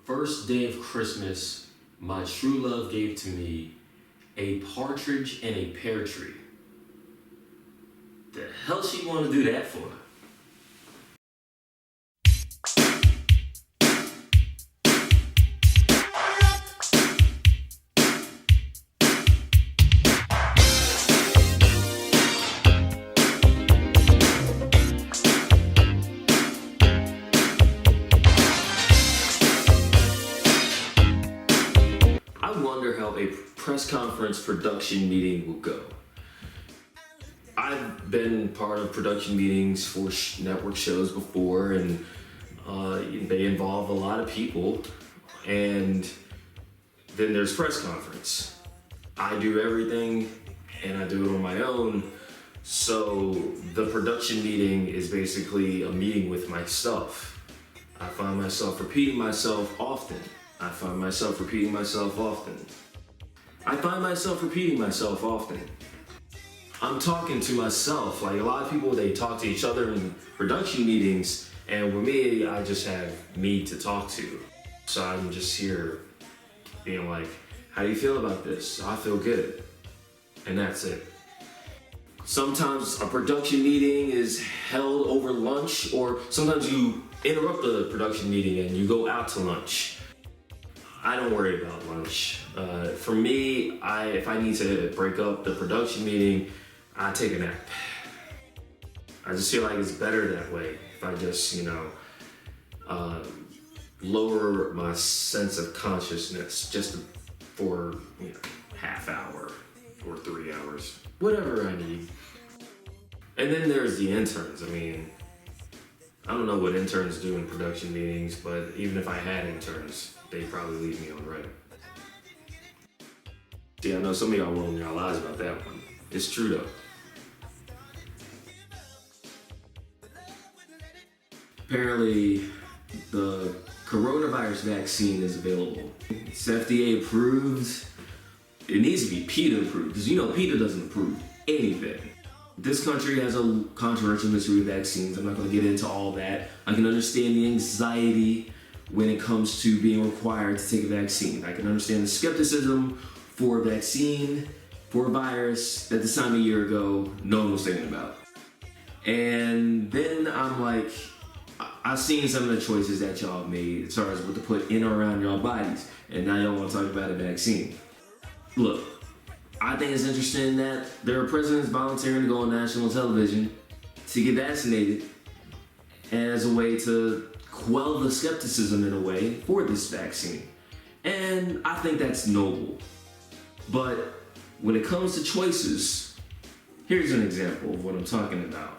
First day of Christmas, my true love gave to me a partridge in a pear tree. The hell she want to do that for? I wonder how a press conference production meeting will go. I've been part of production meetings for network shows before, and they involve a lot of people. And then there's press conference. I do everything, and I do it on my own. So the production meeting is basically a meeting with myself. I find myself repeating myself often. I find myself repeating myself often. I'm talking to myself. Like a lot of people, they talk to each other in production meetings, and with me, I just have me to talk to. So I'm just here being like, how do you feel about this? I feel good. And that's it. Sometimes a production meeting is held over lunch, or sometimes you interrupt the production meeting and you go out to lunch. I don't worry about lunch. For me, if I need to break up the production meeting, I take a nap. I just feel like it's better that way. If I just, lower my sense of consciousness just for, half hour or 3 hours, whatever I need. And then there's the interns. I don't know what interns do in production meetings, but even if I had interns, they'd probably leave me on red. See, I know some of y'all rolling your eyes about that one. It's true though. Apparently, the coronavirus vaccine is available. It's FDA approved. It needs to be PETA approved, because PETA doesn't approve anything. This country has a controversial history with vaccines. I'm not going to get into all that. I can understand the anxiety when it comes to being required to take a vaccine. I can understand the skepticism for a vaccine, for a virus that this time a year ago, no one was thinking about. And then I'm like, I've seen some of the choices that y'all made as far as what to put in or around y'all bodies, and now y'all want to talk about a vaccine. Look, I think it's interesting that there are presidents volunteering to go on national television to get vaccinated as a way to quell the skepticism in a way for this vaccine. And I think that's noble. But when it comes to choices, here's an example of what I'm talking about.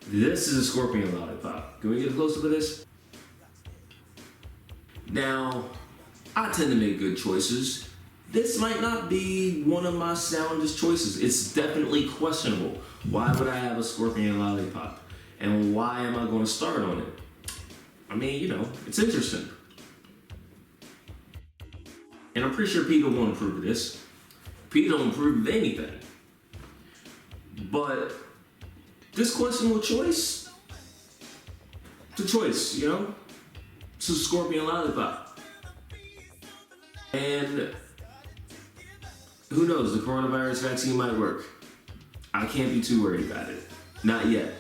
This is a scorpion lollipop. Can we get a close-up of this? Now, I tend to make good choices. This might not be one of my soundest choices. It's definitely questionable. Why would I have a scorpion lollipop? And why am I going to start on it? It's interesting. And I'm pretty sure PETA won't approve of this. PETA don't approve of anything. But this questionable choice, it's a choice, It's a scorpion lollipop. And who knows, the coronavirus vaccine might work. I can't be too worried about it. Not yet.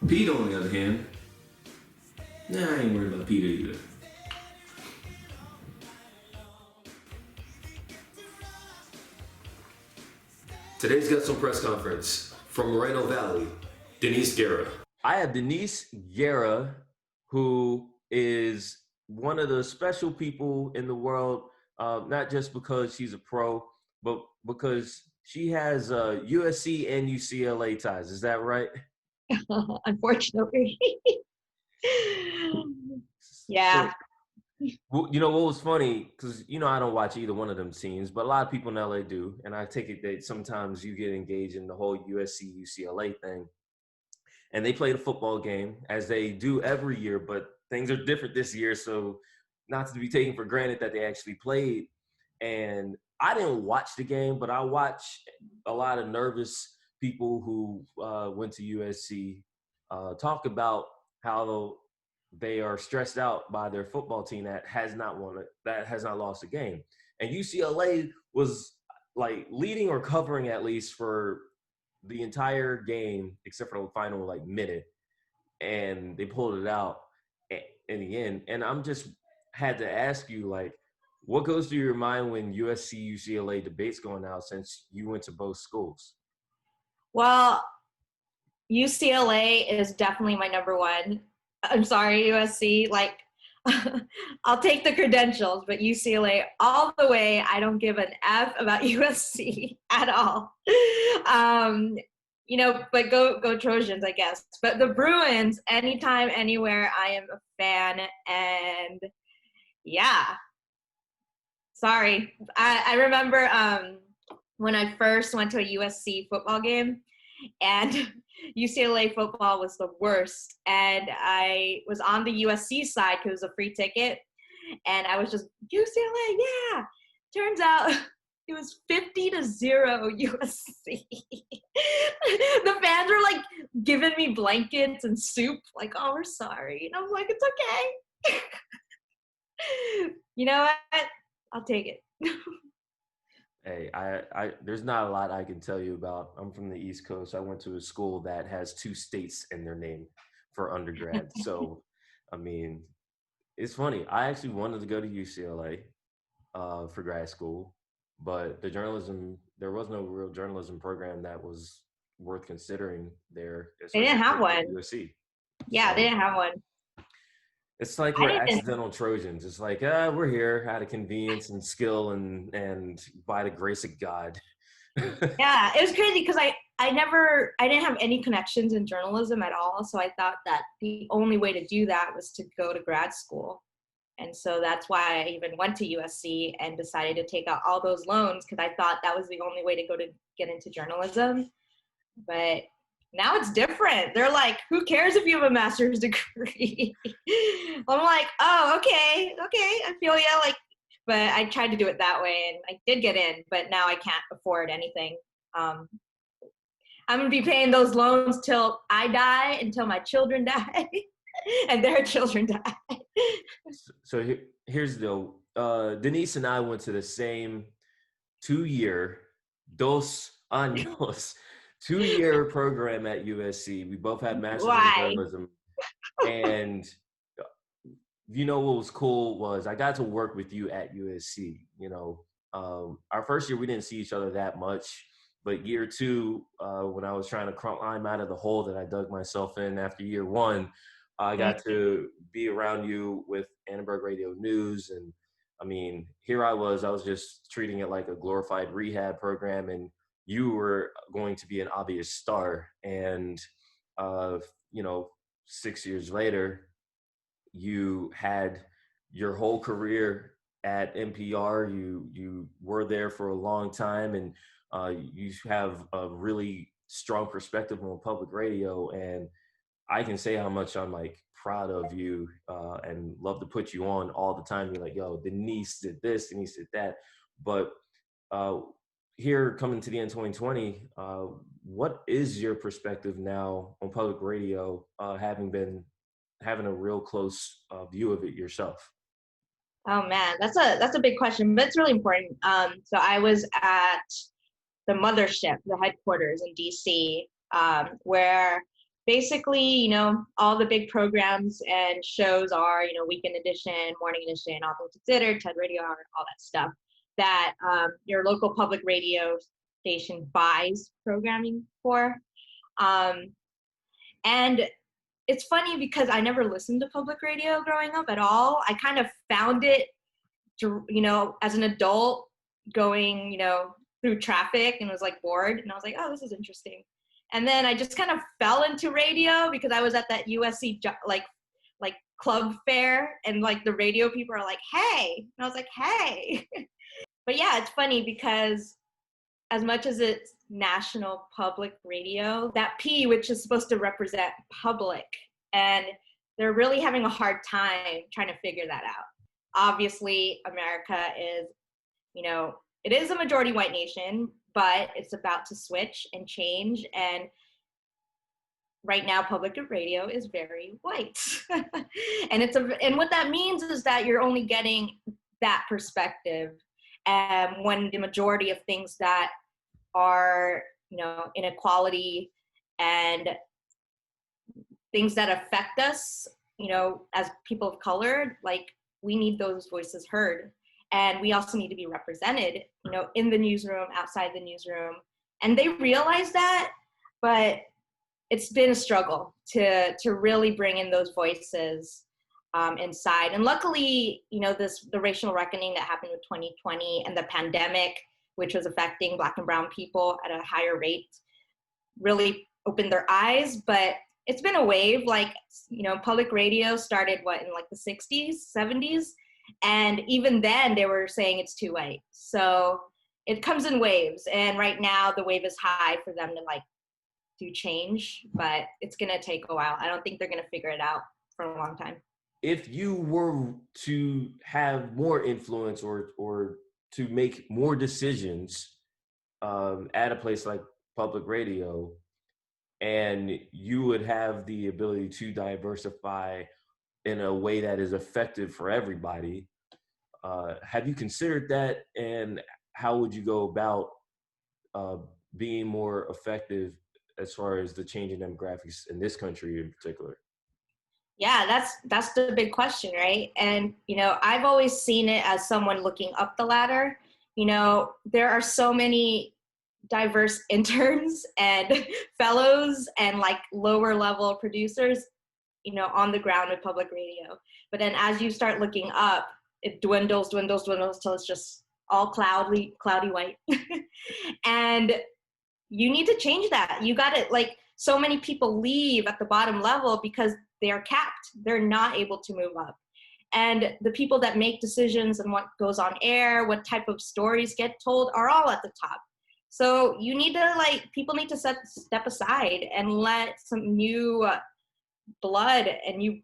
PETA, on the other hand, I ain't worried about PETA either. Today's got some press conference from Moreno Valley, Denise Guerra. I have Denise Guerra, who is one of the special people in the world, not just because she's a pro, but because she has USC and UCLA ties. Is that right? Unfortunately. Yeah. Well, what was funny, because I don't watch either one of them teams, but a lot of people in LA do, and I take it that sometimes you get engaged in the whole USC-UCLA thing. And they played a football game, as they do every year, but things are different this year, so not to be taken for granted that they actually played. And I didn't watch the game, but I watched a lot of nervous people who went to USC talk about how they are stressed out by their football team that has not lost a game. And UCLA was like leading or covering at least for the entire game except for the final like minute, and they pulled it out in the end. And I'm just had to ask you, like, what goes through your mind when USC UCLA debates going out, since you went to both schools? Well, UCLA is definitely my number one. I'm sorry, USC. Like, I'll take the credentials, but UCLA all the way. I don't give an F about USC at all. Um, but go Trojans, I guess. But the Bruins, anytime, anywhere, I am a fan. And yeah, sorry. I remember when I first went to a USC football game, and UCLA football was the worst. And I was on the USC side because it was a free ticket. And I was just, UCLA, yeah. Turns out it was 50-0 USC. The fans were like giving me blankets and soup, like, oh, we're sorry. And I'm like, it's okay. You know what? I'll take it. Hey, I there's not a lot I can tell you about. I'm from the East Coast. I went to a school that has two states in their name for undergrad. So, I mean, it's funny. I actually wanted to go to UCLA for grad school, but there was no real journalism program that was worth considering there, They especially didn't have compared to one. USC. Yeah, they So didn't have one. it's like we're I didn't. accidental Trojans. It's like, we're here out of convenience and skill and by the grace of God. Yeah, it was crazy because I didn't have any connections in journalism at all. So I thought that the only way to do that was to go to grad school. And so that's why I even went to USC and decided to take out all those loans, because I thought that was the only way to get into journalism. But now it's different. They're like, who cares if you have a master's degree? I'm like, oh, okay, I feel ya. Like, but I tried to do it that way, and I did get in, but now I can't afford anything. Um, I'm gonna be paying those loans till I die, until my children die, and their children die. So here's the Denise and I went to the same 2 year dos años 2 year program at USC. We both had masters in Why? journalism, and you know what was cool was I got to work with you at USC. Our first year we didn't see each other that much, but year two, when I was trying to climb out of the hole that I dug myself in after year one, I got to be around you with Annenberg Radio News. And I mean, here I was just treating it like a glorified rehab program, and you were going to be an obvious star. And, uh, you know, 6 years later, you had your whole career at NPR. You were there for a long time, and you have a really strong perspective on public radio. And I can say how much I'm like proud of you and love to put you on all the time. You're like, yo, Denise did this, Denise did that. But uh, here coming to the end 2020, what is your perspective now on public radio, having a real close view of it yourself? Oh man, that's a big question, but it's really important. So I was at the mothership, the headquarters in DC, where basically, all the big programs and shows are, Weekend Edition, Morning Edition, All Things Considered, TED Radio Hour, all that stuff that your local public radio station buys programming for. And it's funny because I never listened to public radio growing up at all. I kind of found it, as an adult going, through traffic, and was like bored. And I was like, oh, this is interesting. And then I just kind of fell into radio because I was at that USC like club fair, and like the radio people are like, hey. And I was like, hey. But yeah, it's funny because as much as it's national public radio, that P, which is supposed to represent public, and they're really having a hard time trying to figure that out. Obviously, America is, it is a majority white nation, but it's about to switch and change. And right now public radio is very white. And what that means is that you're only getting that perspective, when the majority of things that are, inequality and things that affect us, as people of color, like, we need those voices heard. And we also need to be represented, in the newsroom, outside the newsroom. And they realize that, but it's been a struggle to really bring in those voices inside. And luckily, the racial reckoning that happened with 2020 and the pandemic, which was affecting Black and brown people at a higher rate, really opened their eyes. But it's been a wave. Like, public radio started in like the 60s, 70s. And even then they were saying it's too white. So it comes in waves. And right now the wave is high for them to like do change, but it's going to take a while. I don't think they're going to figure it out for a long time. If you were to have more influence or to make more decisions at a place like public radio, and you would have the ability to diversify in a way that is effective for everybody, have you considered that? And how would you go about being more effective as far as the changing demographics in this country in particular? Yeah, that's the big question, right? And, I've always seen it as someone looking up the ladder. There are so many diverse interns and fellows and like lower level producers, on the ground with public radio. But then as you start looking up, it dwindles till it's just all cloudy white. And you need to change that. You got it. Like, so many people leave at the bottom level because they are capped. They're not able to move up. And the people that make decisions and what goes on air, what type of stories get told, are all at the top. So you need to people need to step aside and let some new blood and new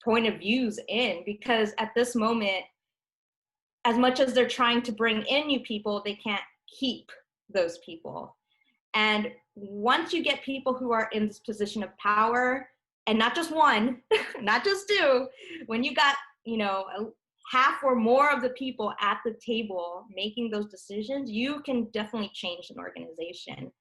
point of views in, because at this moment, as much as they're trying to bring in new people, they can't keep those people. And once you get people who are in this position of power, and not just one, not just two, when you got, half or more of the people at the table making those decisions, you can definitely change an organization.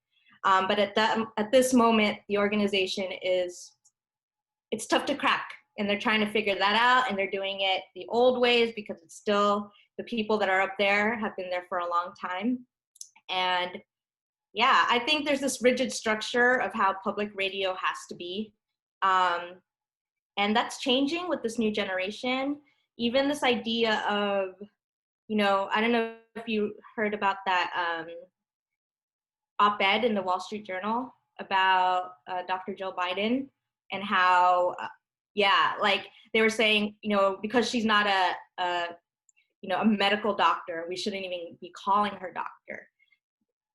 But at this moment, the organization it's tough to crack, and they're trying to figure that out, and they're doing it the old ways because it's still the people that are up there have been there for a long time. And yeah, I think there's this rigid structure of how public radio has to be. And that's changing with this new generation. Even this idea of, I don't know if you heard about that op-ed in the Wall Street Journal about Dr. Jill Biden, and how, they were saying, because she's not a medical doctor, we shouldn't even be calling her doctor.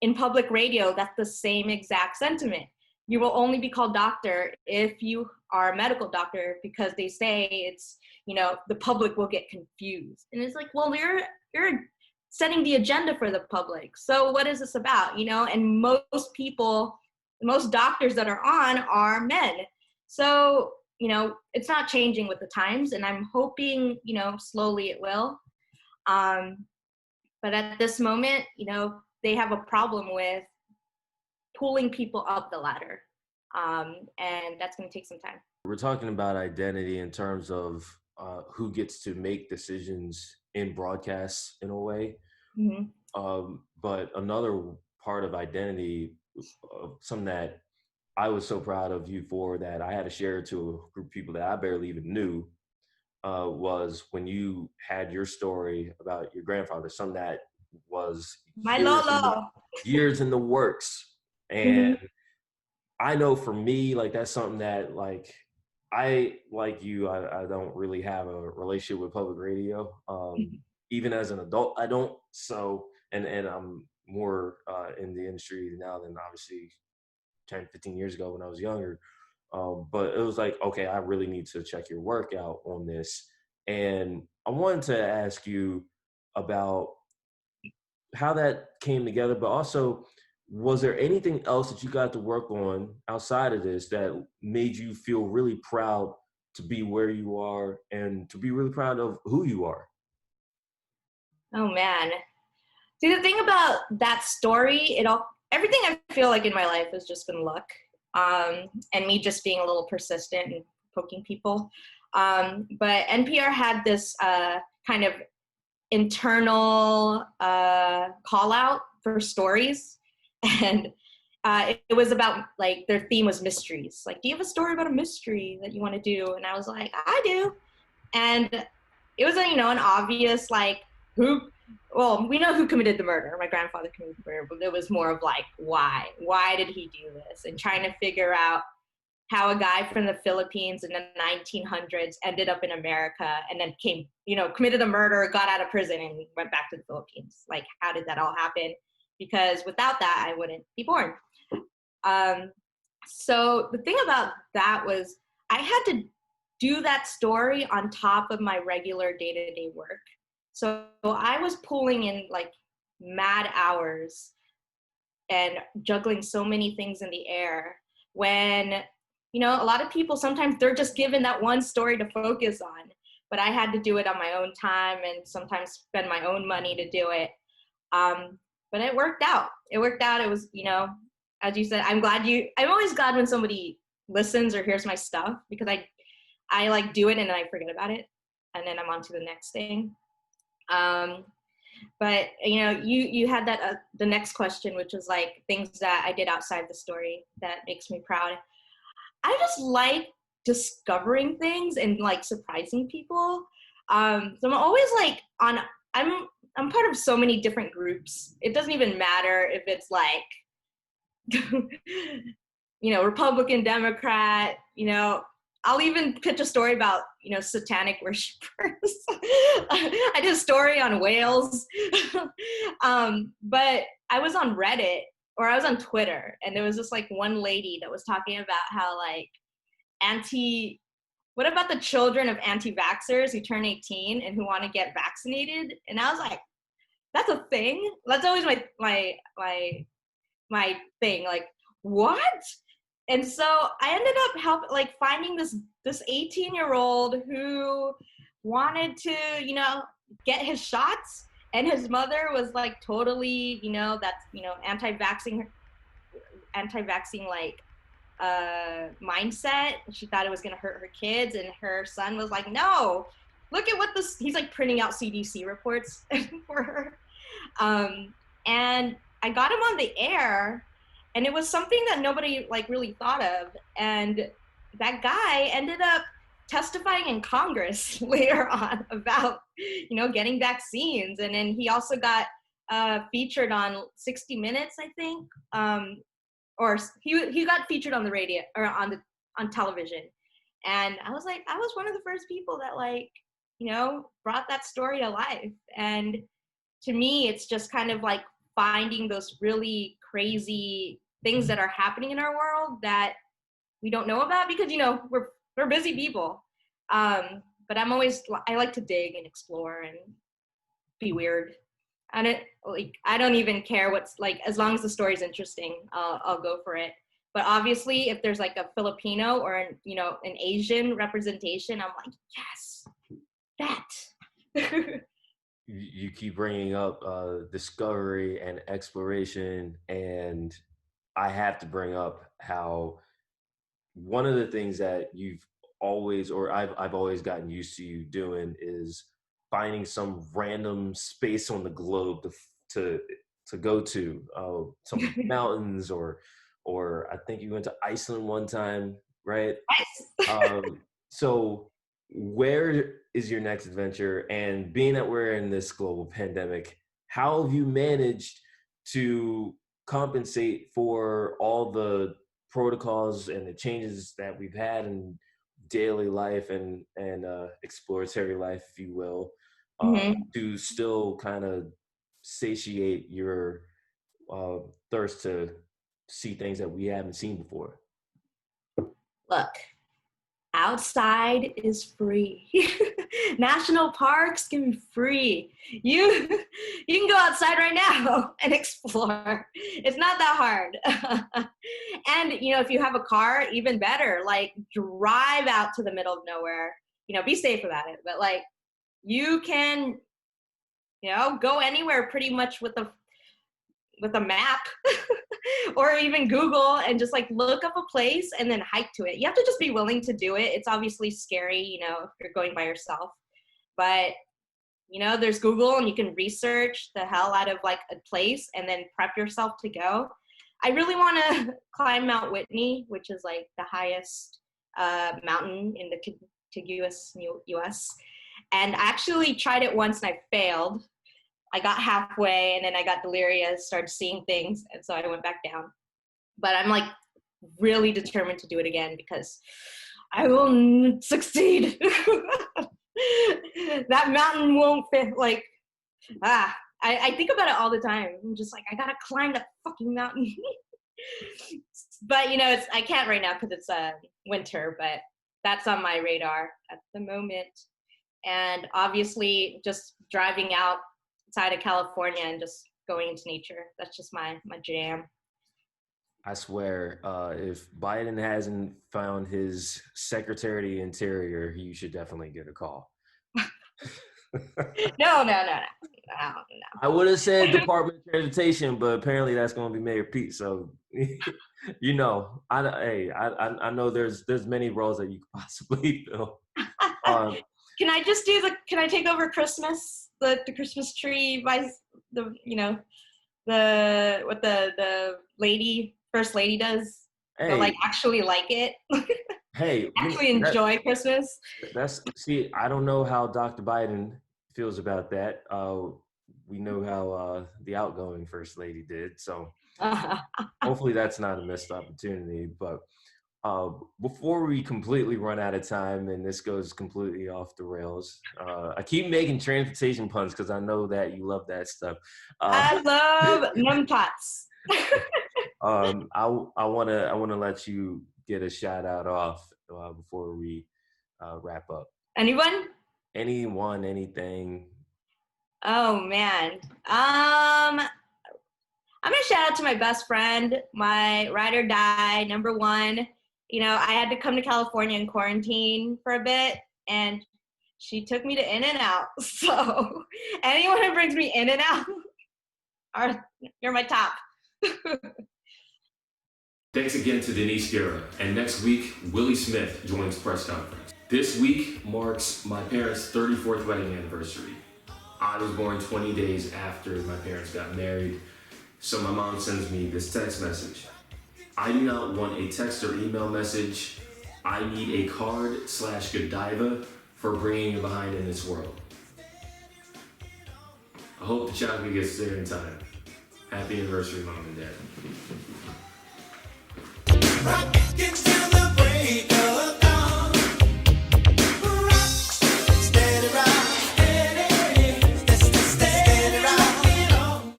In public radio, that's the same exact sentiment. You will only be called doctor if you are a medical doctor, because they say it's, the public will get confused. And it's like, well, you're setting the agenda for the public. So what is this about, And most doctors that are on are men. So, it's not changing with the times, and I'm hoping, slowly it will. But at this moment, they have a problem with pulling people up the ladder. And that's going to take some time. We're talking about identity in terms of who gets to make decisions in broadcasts in a way. Mm-hmm. But another part of identity, something that I was so proud of you for, that I had to share to a group of people that I barely even knew, was when you had your story about your grandfather, something that was my Lolo years in the works. And mm-hmm. I know for me, that's something that I, like you, I don't really have a relationship with public radio. Mm-hmm. Even as an adult, I don't. So, and I'm more in the industry now than obviously 10, 15 years ago when I was younger. But it was okay, I really need to check your work out on this. And I wanted to ask you about how that came together, but also was there anything else that you got to work on outside of this that made you feel really proud to be where you are and to be really proud of who you are? Oh man. See, the thing about that story, everything I feel like in my life has just been luck, and me just being a little persistent and poking people. But NPR had this kind of internal call out for stories, and it was about, like, their theme was mysteries. Like, do you have a story about a mystery that you want to do? And I was like, I do. And it was an obvious, like, who, well, we know who committed the murder. My grandfather committed the murder, but it was more of like, why did he do this? And trying to figure out how a guy from the Philippines in the 1900s ended up in America and then committed a murder, got out of prison, and went back to the Philippines. Like, how did that all happen? Because without that, I wouldn't be born. So the thing about that was I had to do that story on top of my regular day-to-day work. So I was pulling in like mad hours and juggling so many things in the air when, a lot of people, sometimes they're just given that one story to focus on, but I had to do it on my own time and sometimes spend my own money to do it. But it worked out. It was, as you said, I'm always glad when somebody listens or hears my stuff, because I like do it and then I forget about it and then I'm on to the next thing. But you had that the next question, which was like things that I did outside the story that makes me proud. I just like discovering things and like surprising people. So I'm always like I'm part of so many different groups. It doesn't even matter if it's like Republican, Democrat, I'll even pitch a story about, satanic worshipers. I did a story on whales. But I was on Reddit, or I was on Twitter, and there was this like one lady that was talking about how like what about the children of anti-vaxxers who turn 18 and who want to get vaccinated? And I was like, that's a thing? That's always my thing. Like, what? And so I ended up finding this 18-year-old who wanted to, get his shots, and his mother was like totally, anti-vaxxing like mindset. She thought it was going to hurt her kids, and her son was like, no, look at he's like printing out CDC reports for her. And I got him on the air, and it was something that nobody like really thought of. And that guy ended up testifying in Congress later on about, getting vaccines. And then he also got featured on 60 Minutes, I think. Or he got featured on the radio or on television. And I was one of the first people that brought that story to life. And to me, it's just kind of like finding those really crazy things that are happening in our world that we don't know about, because we're busy people. But I like to dig and explore and be weird. And I don't even care what's like, as long as the story's interesting, I'll go for it. But obviously, if there's like a Filipino or an Asian representation, I'm like, yes, that. You keep bringing up discovery and exploration, and I have to bring up how one of the things that you've always, or I've always gotten used to you doing, is finding some random space on the globe to go to, some mountains, or I think you went to Iceland one time, right? Yes. So where is your next adventure? And being that we're in this global pandemic, how have you managed to compensate for all the protocols and the changes that we've had in daily life and exploratory life, if you will, to still kind of satiate your thirst to see things that we haven't seen before? Look, outside is free. National parks can be free. You can go outside right now and explore. It's not that hard. And if you have a car, even better. Like, drive out to the middle of nowhere. Be safe about it. But like, you can, go anywhere pretty much with a map or even Google, and just like look up a place and then hike to it. You have to just be willing to do it. It's obviously scary, if you're going by yourself, but there's Google, and you can research the hell out of like a place and then prep yourself to go. I really want to climb Mount Whitney, which is like the highest mountain in the contiguous US. And I actually tried it once and I failed. I got halfway and then I got delirious, started seeing things, and so I went back down. But I'm like really determined to do it again because I will succeed. That mountain won't fit. Like, I think about it all the time. I'm just like, I gotta climb that fucking mountain. But I can't right now because it's winter, but that's on my radar at the moment. And obviously just driving outside of California and just going into nature. That's just my jam. I swear, if Biden hasn't found his Secretary of the Interior, you should definitely get a call. No. I would have said Department of Transportation, but apparently that's going to be Mayor Pete. So, I know there's many roles that you could possibly fill. Can I just can I take over Christmas? The Christmas tree by what the first lady does? Hey, but like actually like it. Hey, actually enjoy Christmas. I don't know how Dr. Biden feels about that. We know how the outgoing first lady did. So hopefully that's not a missed opportunity. But before we completely run out of time and this goes completely off the rails, I keep making transportation puns because I know that you love that stuff. I love numtots. I wanna let you get a shout out off before we wrap up. Anyone, anything. Oh man. I'm gonna shout out to my best friend, my ride or die, number one. I had to come to California in quarantine for a bit, and she took me to In-N-Out. So anyone who brings me In-N-Out, you're my top. Thanks again to Denise Guerra. And next week, Willie Smith joins PressConference. This week marks my parents' 34th wedding anniversary. I was born 20 days after my parents got married, so my mom sends me this text message. I do not want a text or email message. I need a card/Godiva for bringing you behind in this world. I hope the chocolate gets there in time. Happy anniversary, Mom and Dad.